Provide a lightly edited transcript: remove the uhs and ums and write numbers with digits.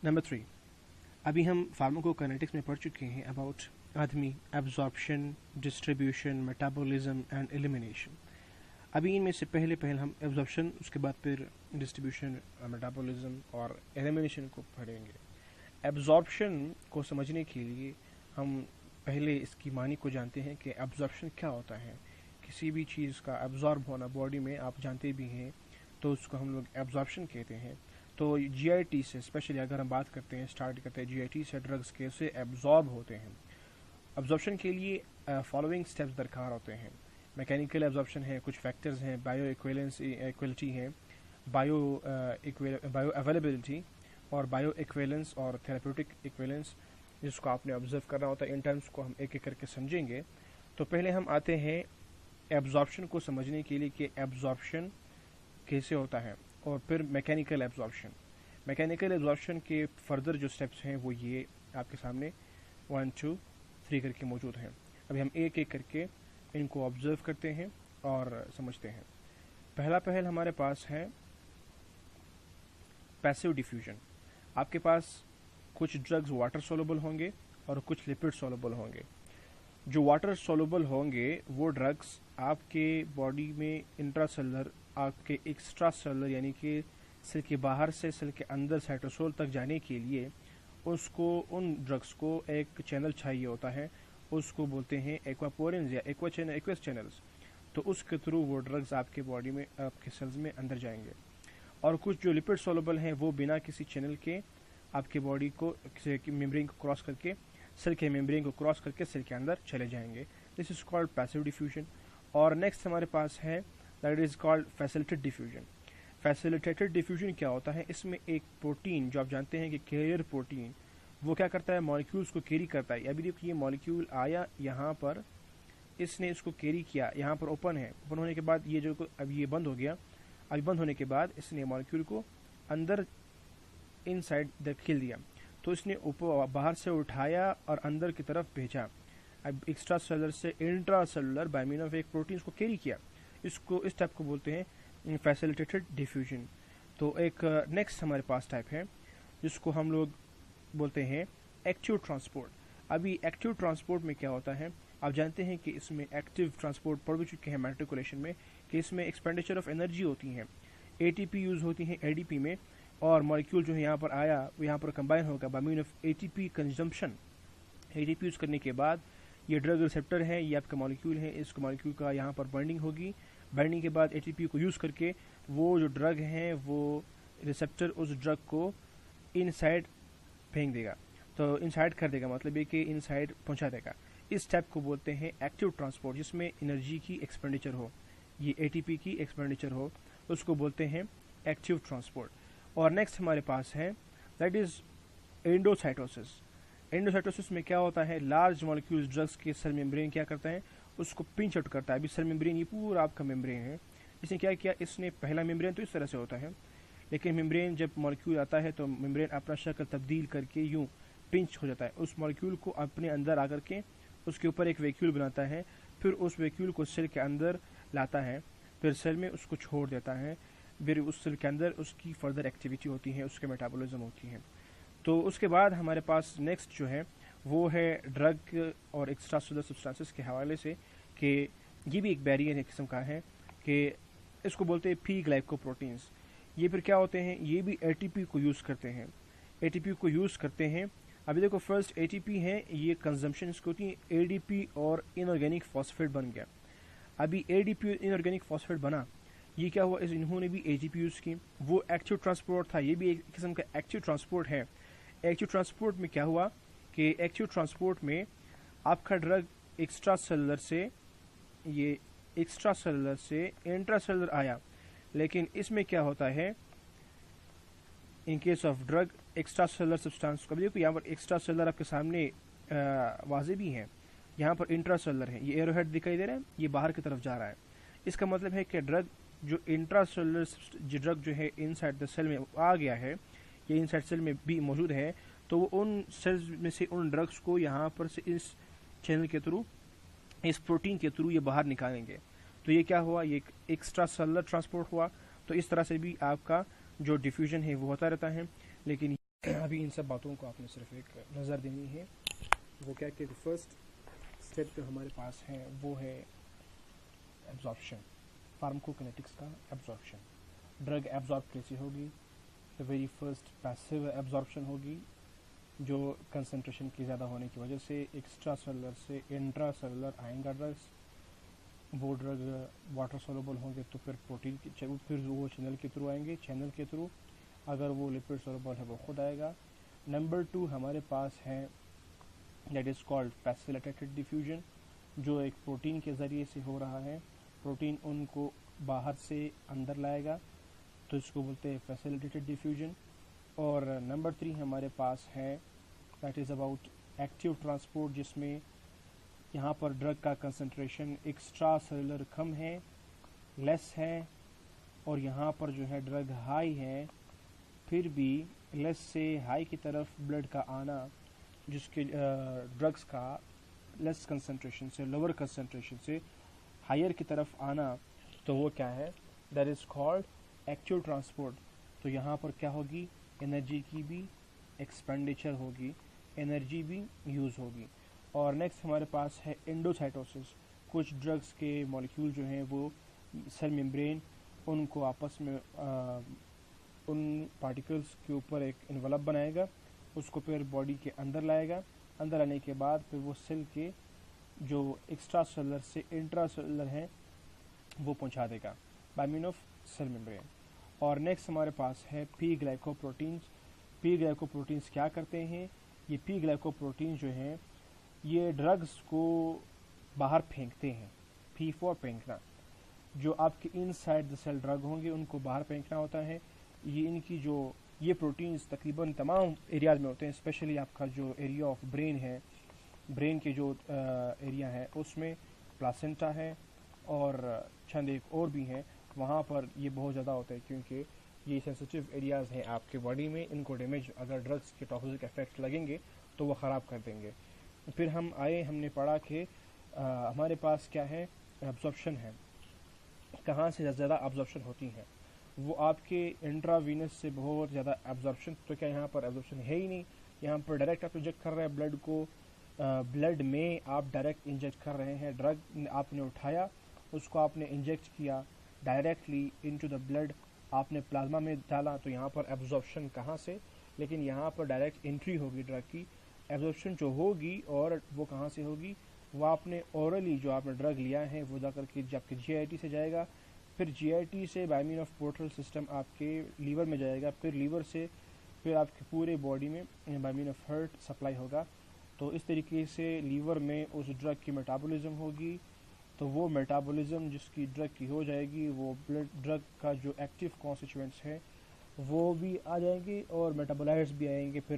Number 3, अभी हम pharmacokinetics में पढ़ चुके हैं अबाउट आदमी, absorption, distribution, metabolism and elimination. अभी इनमें से पहले हम एब्जॉर्प्शन, उसके बाद फिर डिस्ट्रीब्यूशन, मेटाबॉलिज्म और एलिमिनेशन को पढ़ेंगे। एब्जॉर्प्शन को समझने के लिए हम पहले इसकी मानी को जानते हैं कि एब्जॉर्प्शन क्या होता है। किसी भी चीज़ का एब्जॉर्ब होना बॉडी में, आप जानते भी हैं, तो उसको हम लोग एब्जॉर्प्शन कहते हैं। तो जीआईटी से स्पेशली अगर हम बात करते हैं, स्टार्ट करते हैं जीआईटी से, ड्रग्स कैसे एब्जॉर्ब होते हैं। एब्जॉर्प्शन के लिए फॉलोइंग स्टेप्स दरकार होते हैं। मैकेनिकल एब्जॉर्प्शन है, कुछ फैक्टर्स हैं, बायो इक्विलिटी है, बायो अवेलेबिलिटी और बायो इक्विलेंस और थेराप्यूटिक इक्विलेंस, जिसको आपने ऑब्जर्व करना होता है। इन टर्म्स को हम एक एक करके समझेंगे। तो पहले हम आते हैं एब्जॉर्प्शन को समझने के लिए कि एब्जॉर्प्शन कैसे होता है, और फिर मैकेनिकल एब्जॉर्प्शन। मैकेनिकल एब्जॉर्प्शन के फर्दर जो स्टेप्स हैं वो ये आपके सामने 1, 2, 3 करके मौजूद हैं। अभी हम एक एक करके इनको ऑब्जर्व करते हैं और समझते हैं। पहल हमारे पास है पैसिव डिफ्यूजन। आपके पास कुछ ड्रग्स वाटर सोलुबल होंगे और कुछ लिपिड सोलुबल होंगे। जो वाटर सोलुबल होंगे वो ड्रग्स आपके बॉडी में इंट्रासेलुलर, आपके एक्स्ट्रा सेलुलर यानी कि सेल के बाहर से सेल के अंदर साइटोसोल तक जाने के लिए उसको, उन ड्रग्स को एक चैनल चाहिए होता है, उसको बोलते हैं एक्वापोरिन्स या एक्वस चैनल्स। तो उसके थ्रू वो ड्रग्स आपके बॉडी में, आपके सेल्स में अंदर जाएंगे। और कुछ जो लिपिड सोलुबल हैं वो बिना किसी चैनल के आपके बॉडी को मेम्ब्रेन को क्रॉस करके, सेल के मेम्ब्रेन को क्रॉस करके सेल के अंदर चले जाएंगे। This is called passive diffusion. और नेक्स्ट हमारे पास है that is called facilitated diffusion. Facilitated diffusion क्या होता है? इसमें एक प्रोटीन, जो आप जानते हैं कि कैरियर प्रोटीन, वो क्या करता है, मॉलिक्यूल्स को कैरी करता है। अभी देखिए, ये मॉलिक्यूल आया यहाँ पर, इसने इसको कैरी किया, यहाँ पर ओपन है, ओपन होने के बाद ये जो अब ये बंद हो गया, अभी बंद होने के बाद इसने मॉलिक्यूल को अंदर इनसाइड धकेल दिया। तो इसने ऊपर बाहर से उठाया और अंदर की तरफ भेजा। अब एक्स्ट्रा सेलुलर से intra cellular by mean of एक प्रोटीन को कैरी किया। इसको, इस टाइप को बोलते हैं फैसिलिटेटेड डिफ्यूजन। तो एक नेक्स्ट हमारे पास टाइप है जिसको हम लोग बोलते हैं एक्टिव ट्रांसपोर्ट। अभी एक्टिव ट्रांसपोर्ट में क्या होता है, आप जानते हैं कि इसमें एक्टिव ट्रांसपोर्ट पढ़ भी चुके हैं मैट्रिकुलेशन में, कि इसमें एक्सपेंडिचर ऑफ एनर्जी होती है, एटीपी यूज होती है एडीपी में, और मॉलिक्यूल जो है यहाँ पर आया वो यहाँ पर कंबाइन होगा by mean of ATP consumption. ATP use करने के बाद ये ड्रग रिसेप्टर है, ये आपका मॉलिक्यूल है, इस मॉलिक्यूल का यहाँ पर बाइंडिंग होगी। बाइंडिंग के बाद एटीपी को यूज करके वो जो ड्रग है, वो रिसेप्टर उस ड्रग को इनसाइड फेंक देगा, तो इनसाइड कर देगा, मतलब ये कि इनसाइड पहुंचा देगा। इस स्टेप को बोलते हैं एक्टिव ट्रांसपोर्ट, जिसमें एनर्जी की एक्सपेंडिचर हो, ये एटीपी की एक्सपेंडिचर हो, उसको बोलते हैं एक्टिव ट्रांसपोर्ट। और नेक्स्ट हमारे पास है दैट इज एंडोसाइटोसिस। एंडोसाइटोसिस में क्या होता है, लार्ज मॉलिक्यूल्स ड्रग्स के सेल मेम्ब्रेन क्या करता है, उसको पिंच आउट करता है। अभी सेल मेम्ब्रेन, ये पूरा आपका मेम्ब्रेन है, इसने क्या किया, इसने पहला मेम्ब्रेन तो इस तरह से होता है, लेकिन मेम्ब्रेन जब मॉलिक्यूल आता है तो मेम्ब्रेन अपना शक्ल तब्दील करके यूं पिंच हो जाता है। उस मॉलिक्यूल को अपने अंदर आकर के उसके ऊपर एक वैक्यूल बनाता है, फिर उस वैक्यूल को सेल के अंदर लाता है, फिर सेल में उसको छोड़ देता है, फिर उस सेल के अंदर उसकी फर्दर एक्टिविटी होती है, उसके मेटाबॉलिज्म होती है। तो उसके बाद हमारे पास नेक्स्ट जो है वो है ड्रग और एक्स्ट्रा सेलुलर सब्सटेंसेस के हवाले से, कि ये भी एक बैरियर किस्म का है, कि इसको बोलते हैं पी ग्लाइकोप्रोटीन्स। ये फिर क्या होते हैं, ये भी एटीपी को यूज़ करते हैं, एटीपी को यूज़ करते हैं। अभी देखो, फर्स्ट एटीपी है, ये कंजम्पशन इसकी होती है, एडीपी और इनऑर्गेनिक फॉस्फेट बन गया। अभी एडीपी और इनऑर्गेनिक फॉस्फेट बना, ये क्या हुआ, इन्होंने भी एटीपी यूज़ की, वो एक्टिव ट्रांसपोर्ट था, ये भी एक किस्म का एक्टिव ट्रांसपोर्ट है। एक्टिव ट्रांसपोर्ट में क्या हुआ कि एक्टिव ट्रांसपोर्ट में आपका ड्रग एक्स्ट्रा सेलुलर से, ये एक्स्ट्रा सेलुलर से इंट्रा सेलुलर आया, लेकिन इसमें क्या होता है, in case of drug extra cellular substance, कभी देखो यहाँ पर एक्स्ट्रा सेलुलर आपके सामने वाजे भी हैं, यहाँ पर इंट्रा सेलुलर है, ये एरोहेड दिखाई दे रहा है, ये बाहर की तरफ जा रहा है। इसका मतलब है कि ड्रग जो इंट्रा सेलुलर ड्रग जो है इनसाइड द सेल में आ गया है, ये इनसाइड सेल में भी मौजूद है, तो वो उन सेल्स में से उन ड्रग्स को यहाँ पर से इस चैनल के थ्रू, इस प्रोटीन के थ्रू ये बाहर निकालेंगे। तो ये क्या हुआ, ये एक्स्ट्रा सेलुलर ट्रांसपोर्ट हुआ। तो इस तरह से भी आपका जो डिफ्यूजन है वो होता रहता है, लेकिन अभी इन सब बातों को आपने सिर्फ एक नज़र देनी है। वो क्या कि फर्स्ट स्टेप जो हमारे पास है वो है एब्जॉर्प्शन, फार्माकोकिनेटिक्स का एब्जॉर्प्शन। ड्रग एब्जॉर्ब कैसे होगी? The very first passive absorption होगी, जो कंसंट्रेशन की ज़्यादा होने की वजह से एक्स्ट्रा सेलुलर से इंट्रा सेलुलर आएंगा ड्रग्स। वो ड्रग वाटर सोलुबल होंगे तो फिर प्रोटीन की फिर वो चैनल के थ्रू आएंगे, चैनल के थ्रू अगर वो लिपिड सोलुबल है वो खुद आएगा। नंबर 2 हमारे पास है that is called facilitated diffusion, जो एक प्रोटीन के ज़रिए से हो रहा है। प्रोटीन उनको बाहर से अंदर लाएगा, तो इसको बोलते हैं फैसिलिटेटेड डिफ्यूजन। और नंबर 3 हमारे पास है that is about active transport, जिसमें यहाँ पर ड्रग का कंसंट्रेशन एक्स्ट्रा सेलुलर कम है, लेस है, और यहाँ पर जो है ड्रग हाई है, फिर भी लेस से हाई की तरफ ब्लड का आना, जिसके ड्रग्स का लेस कंसंट्रेशन से लोअर कंसंट्रेशन से हायर की तरफ आना, तो वो क्या है? That is called active transport. तो यहाँ पर क्या होगी? एनर्जी की भी एक्सपेंडिचर होगी, एनर्जी भी यूज़ होगी। और नेक्स्ट हमारे पास है एंडोसाइटोसिस। कुछ ड्रग्स के मॉलिक्यूल जो हैं वो सेल मेम्ब्रेन उनको आपस में उन पार्टिकल्स के ऊपर एक इन्वलप बनाएगा, उसको फिर बॉडी के अंदर लाएगा। अंदर आने के बाद फिर वो सेल के जो एक्स्ट्रा सेलुलर से इंट्रा सेलुलर हैं वो पहुंचा देगा by mean of cell membrane. और नेक्स्ट हमारे पास है पी ग्लाइकोप्रोटीन्स। पी ग्लाइकोप्रोटीन्स क्या करते हैं? ये पी ग्लाइकोप्रोटीन जो हैं ये ड्रग्स को बाहर फेंकते हैं। पी फॉर फेंकना, जो आपके इनसाइड द सेल ड्रग होंगे उनको बाहर फेंकना होता है। ये प्रोटीन्स तकरीबन तमाम एरियाज में होते हैं, स्पेशली आपका जो एरिया ऑफ ब्रेन है, ब्रेन के जो एरिया है उसमें प्लासेंटा है और चंद एक और भी हैं, वहाँ पर ये बहुत ज़्यादा होता है, क्योंकि ये सेंसिटिव एरियाज़ हैं आपके बॉडी में। इनको डैमेज अगर ड्रग्स के टॉक्सिक इफेक्ट लगेंगे तो वो ख़राब कर देंगे। फिर हमने पढ़ा कि हमारे पास क्या है? एब्जॉर्प्शन है। कहाँ से ज़्यादा एब्जॉर्प्शन होती है? वो आपके इंट्रावीनस से बहुत ज़्यादा एब्जॉर्प्शन। तो क्या यहाँ पर एब्जॉर्प्शन है ही नहीं? यहाँ पर डायरेक्ट आप इंजेक्ट कर रहे हैं ब्लड को, ब्लड में आप डायरेक्ट इंजेक्ट कर रहे हैं। ड्रग आपने उठाया, उसको आपने इंजेक्ट किया डायरेक्टली इनटू द ब्लड, आपने प्लाज्मा में डाला, तो यहाँ पर एब्जॉर्प्शन कहाँ से? लेकिन यहाँ पर डायरेक्ट एंट्री होगी ड्रग की। एब्जॉर्प्शन जो होगी और वो कहाँ से होगी? वो आपने ओरली जो आपने ड्रग लिया है वो जाकर के आपके जीआईटी से जाएगा, फिर जीआईटी से by mean of portal system आपके लीवर में जाएगा, फिर लीवर से फिर आपके पूरे बॉडी में by mean of heart supply होगा। तो इस तरीके से लीवर में उस ड्रग की मेटाबॉलिज्म होगी। तो वो मेटाबॉलिज्म जिसकी ड्रग की हो जाएगी, वो ब्लड ड्रग का जो एक्टिव कॉन्स्टिट्यूएंट्स है वो भी आ जाएंगे और मेटाबोलाइट्स भी आएंगे। फिर